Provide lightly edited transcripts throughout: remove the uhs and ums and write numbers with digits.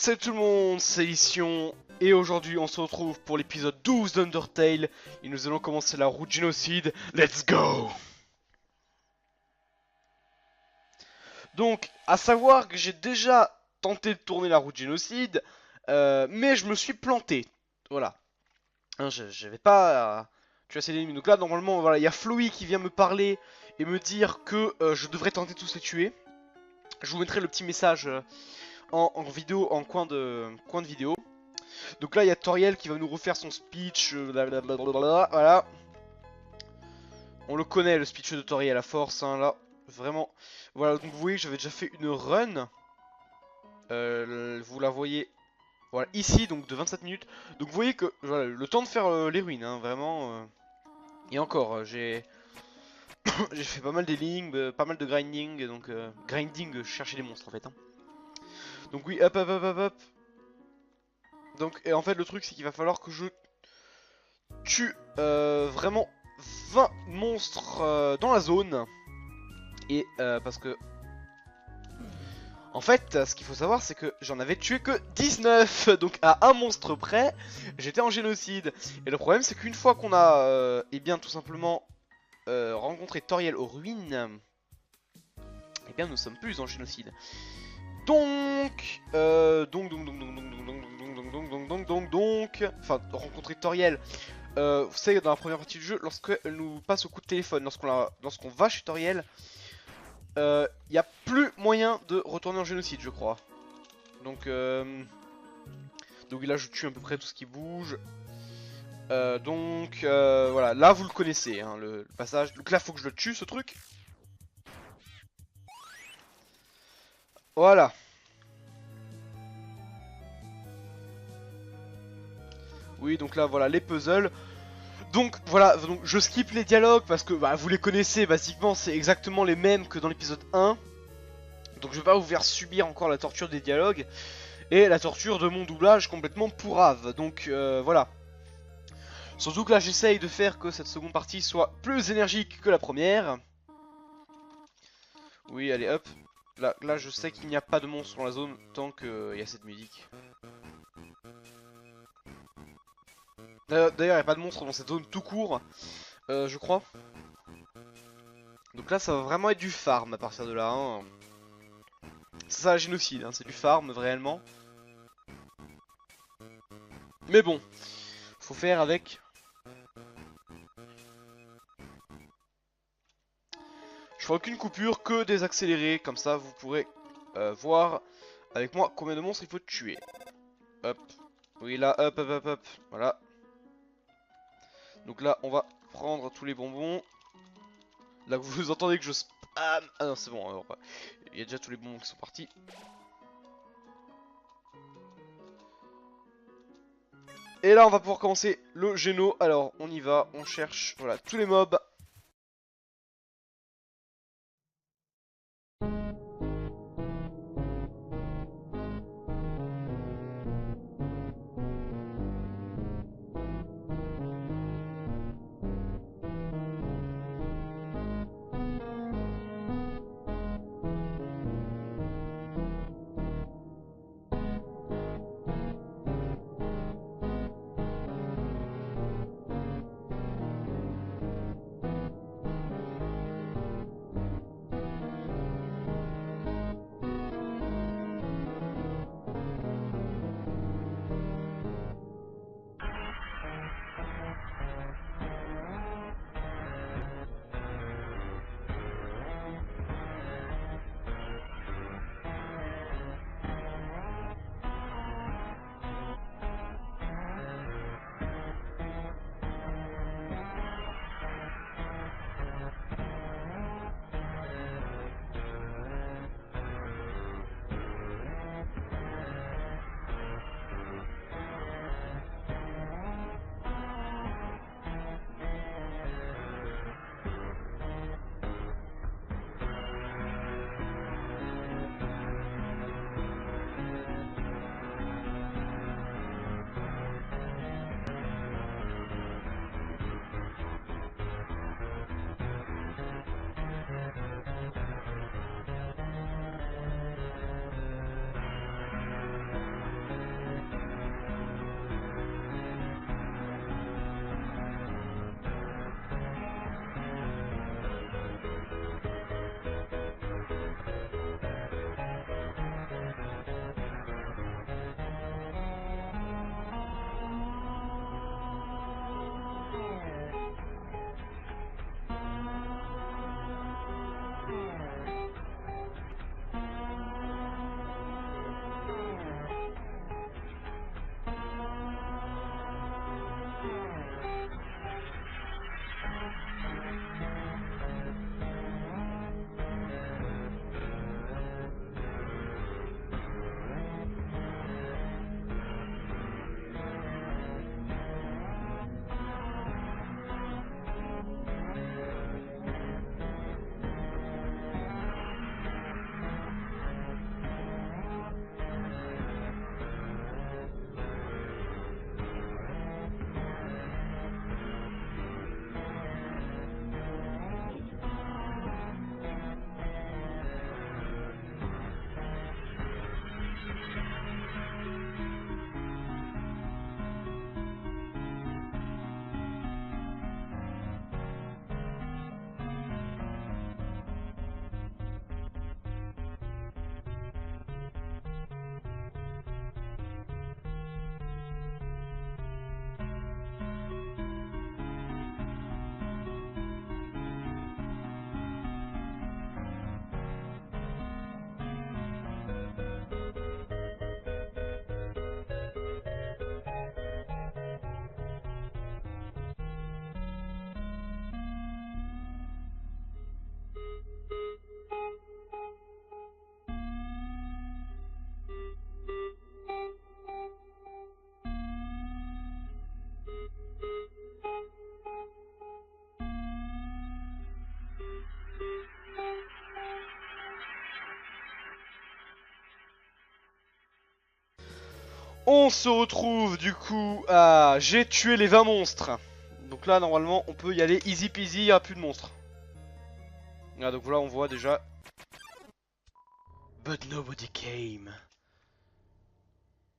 Salut tout le monde, c'est Ilition et aujourd'hui on se retrouve pour l'épisode 12 d'Undertale et nous allons commencer la route génocide. Let's go! Donc, à savoir que j'ai déjà tenté de tourner la route génocide, mais je me suis planté. Voilà. Hein, j'avais pas tué assez d'ennemis. Donc là, normalement, voilà, il y a Flowey qui vient me parler et me dire que je devrais tenter tous les tuer. Je vous mettrai le petit message en vidéo, en coin de vidéo. Donc là, il y a Toriel qui va nous refaire son speech, blablabla, voilà. On le connaît, le speech de Toriel à force, hein, là. Vraiment. Voilà, donc vous voyez, j'avais déjà fait une run. Vous la voyez, voilà, ici, donc de 27 minutes. Donc vous voyez que, voilà, le temps de faire les ruines, hein, vraiment. Et encore, j'ai j'ai fait pas mal d'énigmes, pas mal de grinding, donc grinding, chercher les monstres en fait. Hein. Donc oui, hop, hop, hop, hop, hop. Donc, et en fait, le truc, c'est qu'il va falloir que je tue vraiment 20 monstres dans la zone. Et parce que en fait ce qu'il faut savoir c'est que j'en avais tué que 19. Donc à un monstre près j'étais en génocide. Et le problème c'est qu'une fois qu'on a eh bien tout simplement rencontré Toriel aux ruines, eh bien nous sommes plus en génocide. Enfin rencontrer Toriel. Vous savez dans la première partie du jeu lorsqu'elle nous passe au coup de téléphone, lorsqu'on va chez Toriel. Il n'y a plus moyen de retourner en génocide, je crois. Donc là, je tue à peu près tout ce qui bouge. Voilà, là vous le connaissez, hein, le passage. Donc là, faut que je le tue, ce truc. Voilà. Oui, donc là, voilà, les puzzles. Donc voilà, donc je skip les dialogues parce que bah, vous les connaissez, basiquement, c'est exactement les mêmes que dans l'épisode 1. Donc je vais pas vous faire subir encore la torture des dialogues. Et la torture de mon doublage complètement pourrave. Donc voilà. Surtout que là j'essaye de faire que cette seconde partie soit plus énergique que la première. Oui, allez hop. Là je sais qu'il n'y a pas de monstre dans la zone tant qu'il y a cette musique. D'ailleurs il n'y a pas de monstre dans cette zone tout court, je crois. Donc là ça va vraiment être du farm à partir de là. Hein. C'est ça la génocide, hein, c'est du farm réellement. Mais bon, faut faire avec. Je ferai aucune coupure, que des accélérés, comme ça vous pourrez voir avec moi combien de monstres il faut tuer. Hop, oui là, hop hop hop hop, voilà. Donc là on va prendre tous les bonbons. Là vous entendez que je spam. Ah non c'est bon, alors, il y a déjà tous les bonbons qui sont partis. Et là on va pouvoir commencer le géno. Alors on y va, on cherche voilà tous les mobs. On se retrouve du coup à... J'ai tué les 20 monstres. Donc là, normalement, on peut y aller easy peasy, il n'y a plus de monstres. Ah, donc voilà, on voit déjà... But nobody came.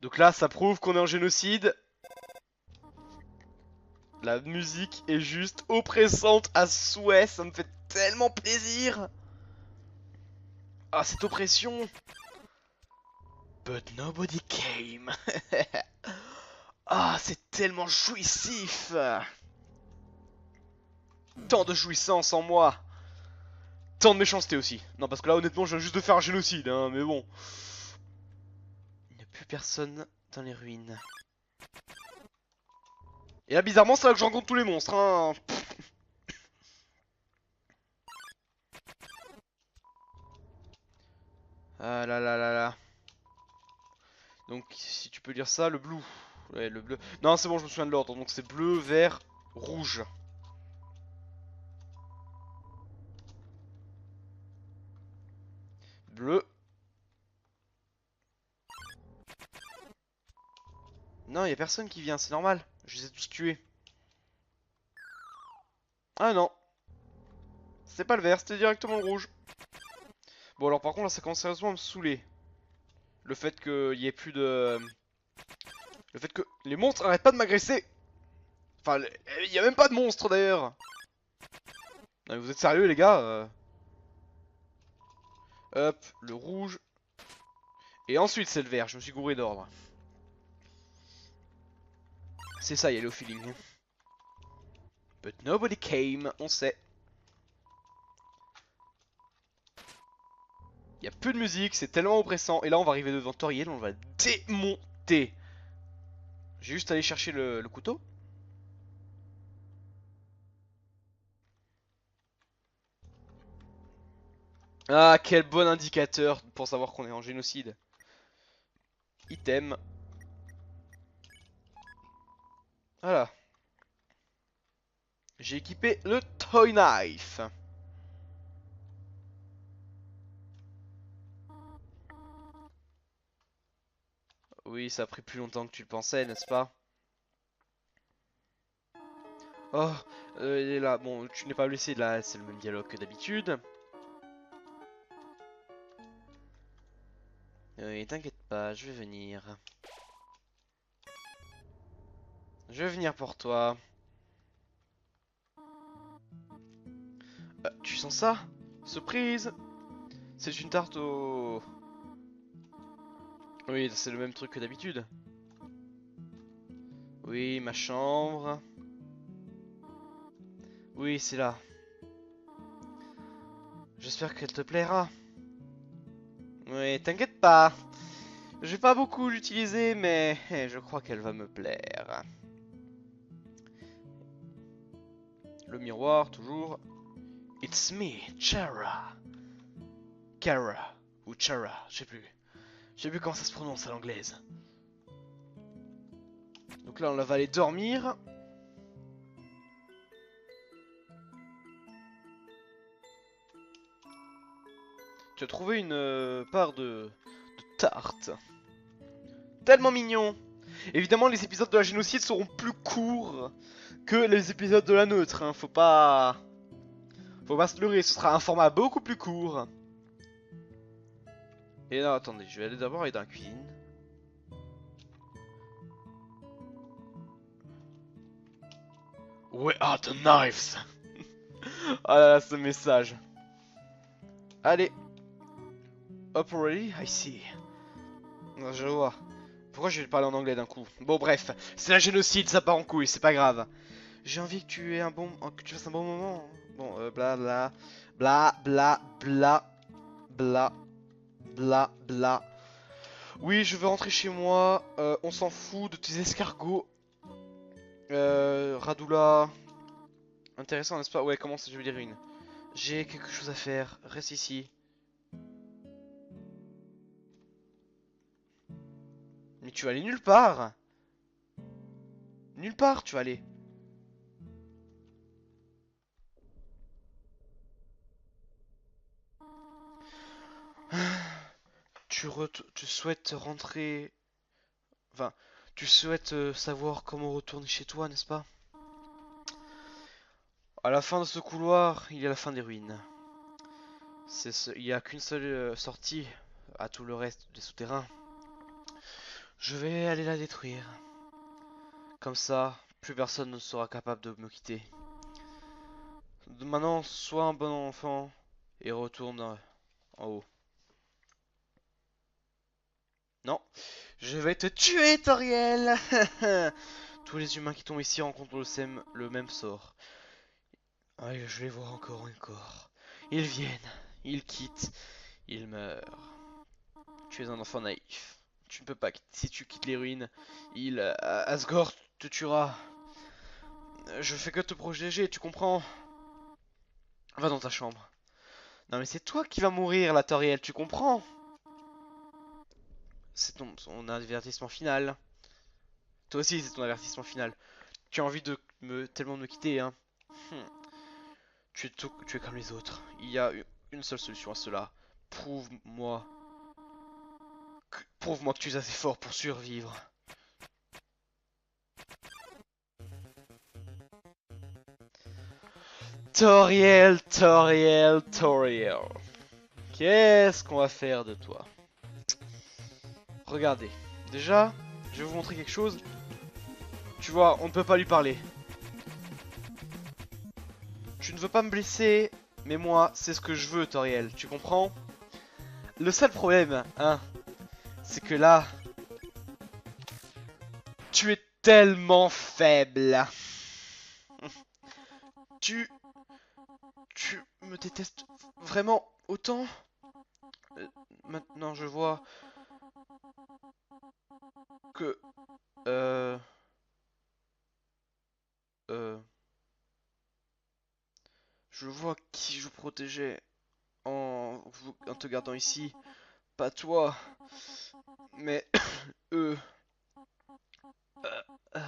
Donc là, ça prouve qu'on est en génocide. La musique est juste oppressante à souhait, ça me fait tellement plaisir. Ah, cette oppression. But nobody came. Ah, c'est tellement jouissif. Tant de jouissance en moi. Tant de méchanceté aussi. Non, parce que là, honnêtement, je viens juste de faire un génocide, hein, mais bon. Il n'y a plus personne dans les ruines. Et là, bizarrement, c'est là que je rencontre tous les monstres, hein. Ah là là là là. Donc, si tu peux lire ça, le blue. Ouais, le bleu. Non, c'est bon, je me souviens de l'ordre. Donc, c'est bleu, vert, rouge. Bleu. Non, il y a personne qui vient, c'est normal. Je les ai tous tués. Ah non. C'était pas le vert, c'était directement le rouge. Bon, alors par contre, là, ça commence sérieusement à me saouler. Le fait qu'il y ait plus de... Le fait que les monstres arrêtent pas de m'agresser. Enfin, il y a même pas de monstres d'ailleurs. Non, mais vous êtes sérieux, les gars Hop, le rouge. Et ensuite, c'est le vert. Je me suis gouré d'ordre. C'est ça, y aller au feeling. But nobody came, on sait. Y a plus de musique, c'est tellement oppressant. Et là, on va arriver devant Toriel, on va démonter. J'ai juste allé chercher le couteau. Ah, quel bon indicateur pour savoir qu'on est en génocide. Item. Voilà. J'ai équipé le Toy Knife. Oui, ça a pris plus longtemps que tu le pensais, n'est-ce pas? Oh, il est là. Bon, tu n'es pas blessé, là, c'est le même dialogue que d'habitude. Oui, t'inquiète pas, je vais venir. Je vais venir pour toi. Tu sens ça? Surprise! C'est une tarte au... Oui, c'est le même truc que d'habitude. Oui, ma chambre. Oui, c'est là. J'espère qu'elle te plaira. Oui, t'inquiète pas. Je vais pas beaucoup l'utiliser, mais je crois qu'elle va me plaire. Le miroir, toujours. It's me, Chara. Kara. Ou Chara, je sais plus. Je sais plus comment ça se prononce à l'anglaise. Donc là, on va aller dormir. Tu as trouvé une part de tarte. Tellement mignon. Évidemment, les épisodes de la génocide seront plus courts que les épisodes de la neutre. Hein. Faut pas se leurrer, ce sera un format beaucoup plus court. Et là, attendez, je vais aller d'abord aller dans la cuisine. Where are the knives? Ah là là, ce message. Allez. Up already? I see. Non, je vois. Pourquoi je vais parler en anglais d'un coup? Bon, bref. C'est un génocide, ça part en couille, c'est pas grave. J'ai envie que tu aies un bon... que tu fasses un bon moment. Bon, bla bla. Bla bla bla. Bla bla bla. Oui, je veux rentrer chez moi. On s'en fout de tes escargots. Radula. Intéressant, n'est-ce pas? Ouais, comment ça, je veux dire une. J'ai quelque chose à faire. Reste ici. Mais tu vas aller nulle part. Nulle part, tu vas aller. Tu souhaites rentrer Enfin, tu souhaites savoir comment retourner chez toi, n'est-ce pas? À la fin de ce couloir, il y a la fin des ruines. Il n'y a qu'une seule sortie à tout le reste des souterrains. Je vais aller la détruire. Comme ça, plus personne ne sera capable de me quitter. Maintenant, sois un bon enfant et retourne en haut. Non, je vais te tuer, Toriel. Tous les humains qui tombent ici rencontrent le même sort. Ah, je les vois encore et encore. Ils viennent, ils quittent, ils meurent. Tu es un enfant naïf. Tu ne peux pas quitter. Si tu quittes les ruines, Asgore te tuera. Je fais que te protéger, tu comprends? Va dans ta chambre. Non mais c'est toi qui vas mourir, la Toriel, tu comprends? C'est ton avertissement final. Toi aussi, c'est ton avertissement final. Tu as envie de tellement de me quitter, hein? Hmm. Tu es comme les autres. Il y a une seule solution à cela. Prouve-moi. Prouve-moi que tu es assez fort pour survivre. Toriel, Toriel, Toriel. Qu'est-ce qu'on va faire de toi? Regardez. Déjà, je vais vous montrer quelque chose. Tu vois, on ne peut pas lui parler. Tu ne veux pas me blesser, mais moi, c'est ce que je veux, Toriel. Tu comprends? Le seul problème, hein, c'est que là, tu es tellement faible. Tu... Tu me détestes vraiment autant? Maintenant, je vois que... Euh... Euh... Je vois qui je protégeais en te gardant ici. Pas toi, mais eux. Euh, euh,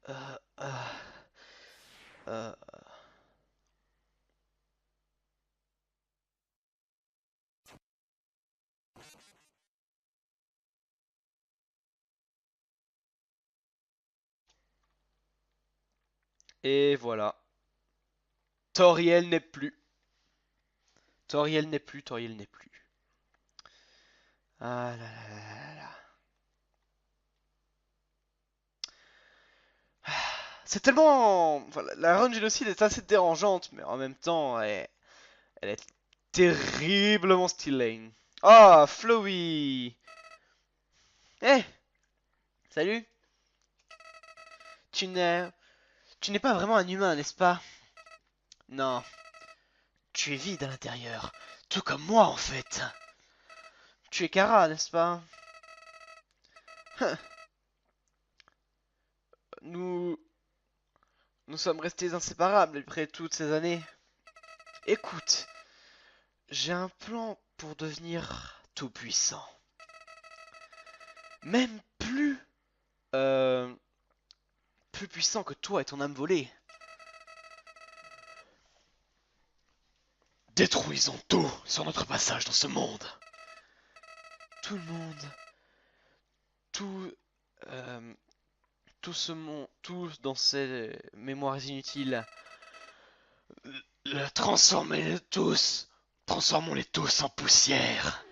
euh, euh, euh. Et voilà. Toriel n'est plus. Toriel n'est plus, Toriel n'est plus. Ah là là là là là. C'est tellement... Voilà, la run génocide est assez dérangeante, mais en même temps, elle est terriblement stylée. Ah, Flowey! Eh, salut! Tu n'es... Tu n'es pas vraiment un humain, n'est-ce pas? Non, tu es vide à l'intérieur. Tout comme moi, en fait. Tu es Kara, n'est-ce pas? Nous... Nous sommes restés inséparables après toutes ces années. Écoute, j'ai un plan pour devenir tout puissant. Même euh, plus puissant que toi et ton âme volée. Détruisons tout sur notre passage dans ce monde. Tout le monde, tout, euh, tout ce monde, tout dans ces mémoires inutiles. Transformez-les tous. Transformons-les tous en poussière.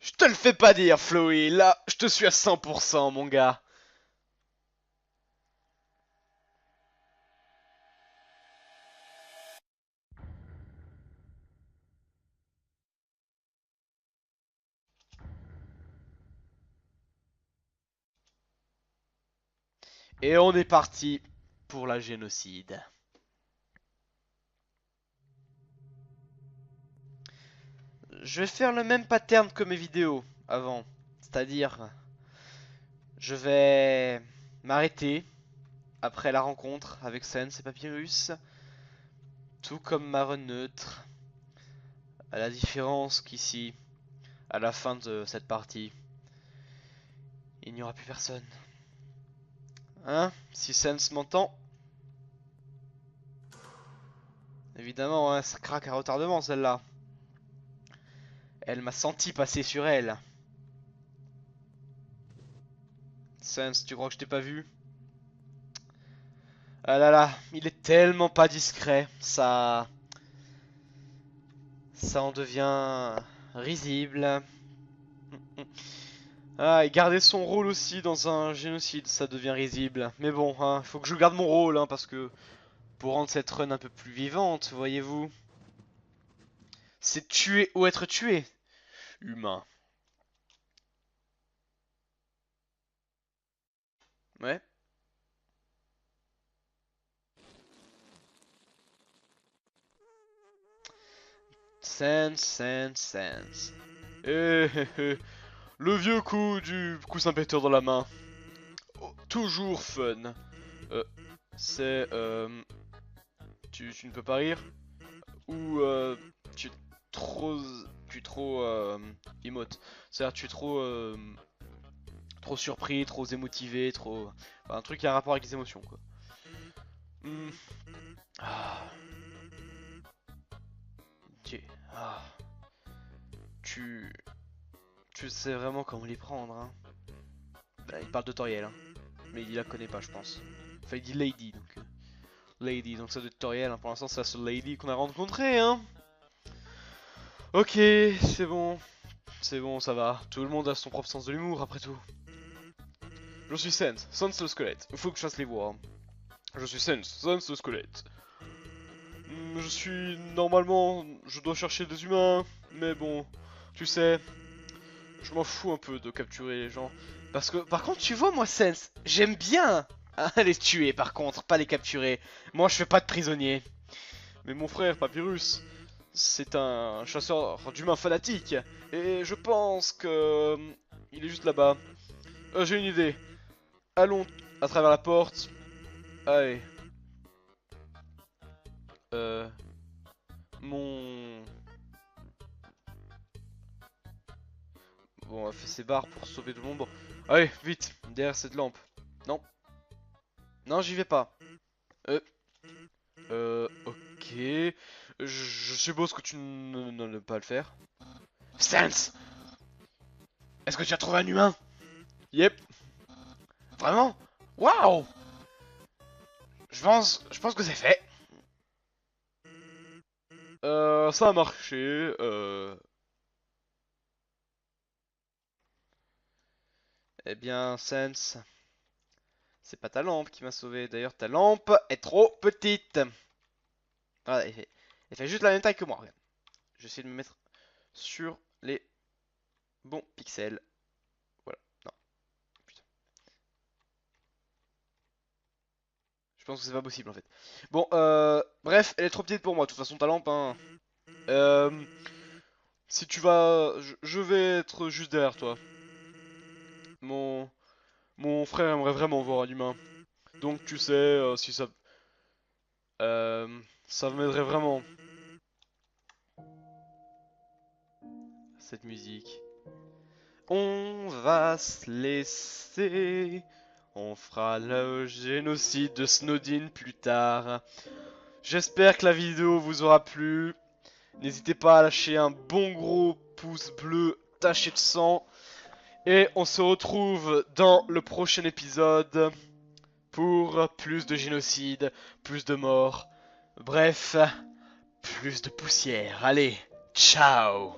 Je te le fais pas dire, Flowey. Là, je te suis à 100%, mon gars. Et on est parti pour la génocide. Je vais faire le même pattern que mes vidéos avant. C'est-à-dire, je vais m'arrêter après la rencontre avec Sans et Papyrus. Tout comme ma run neutre. À la différence qu'ici, à la fin de cette partie, il n'y aura plus personne. Hein? Si Sans m'entend. Évidemment, hein, ça craque à retardement celle-là. Elle m'a senti passer sur elle. Sans, tu crois que je t'ai pas vu? Ah là là, il est tellement pas discret, ça en devient risible. Ah, et garder son rôle aussi dans un génocide, ça devient risible. Mais bon, hein, faut que je garde mon rôle, hein, parce que pour rendre cette run un peu plus vivante, voyez-vous, c'est tuer ou être tué, humain. Ouais. Sans. Le vieux coup du coussin péteur dans la main. Oh, toujours fun. Euh, c'est tu ne peux pas rire ou tu es trop emote. C'est-à-dire tu es trop surpris, trop émotivé, trop enfin, un truc qui a un rapport avec les émotions quoi. Hmm. Ah. Tu ah. tu tu sais vraiment comment les prendre hein. Bah, il parle de Toriel hein. Mais il la connaît pas je pense. Enfin il dit Lady donc Lady donc ça doit être Toriel hein. Pour l'instant c'est la seule Lady qu'on a rencontrée hein. Ok, c'est bon, ça va. Tout le monde a son propre sens de l'humour, après tout. Je suis Sans le squelette. Il faut que je fasse les voix. Je suis Sans le squelette. Je suis... Normalement, je dois chercher des humains, mais bon, tu sais, je m'en fous un peu de capturer les gens. Parce que, par contre, tu vois, moi, Sans, j'aime bien hein, les tuer, par contre, pas les capturer. Moi, je fais pas de prisonniers. Mais mon frère, Papyrus, c'est un chasseur d'humains fanatique. Et je pense que... il est juste là-bas. J'ai une idée. Allons à travers la porte. Allez. Euh... Mon... Bon, on a fait ses barres pour sauver tout le monde. Bon. Allez, vite, derrière cette lampe. Non. Non, j'y vais pas. Ok. Je suppose que tu ne pas le faire. Sans! Est-ce que tu as trouvé un humain? Yep. Vraiment? Waouh! Je pense que c'est fait. Ça a marché. Eh bien, Sans, c'est pas ta lampe qui m'a sauvé. D'ailleurs, ta lampe est trop petite. Voilà, elle fait juste la même taille que moi. Regarde. Je vais essayer de me mettre sur les bons pixels. Voilà. Non, putain. Je pense que c'est pas possible en fait. Bon, bref, elle est trop petite pour moi. De toute façon, ta lampe, hein. Euh, si tu vas, je vais être juste derrière toi. Mon, mon frère aimerait vraiment voir un humain. Donc tu sais, si ça m'aiderait vraiment cette musique. On va se laisser. On fera le génocide de Snowdin plus tard. J'espère que la vidéo vous aura plu. N'hésitez pas à lâcher un bon gros pouce bleu taché de sang. Et on se retrouve dans le prochain épisode pour plus de génocide, plus de morts. Bref, plus de poussière. Allez, ciao!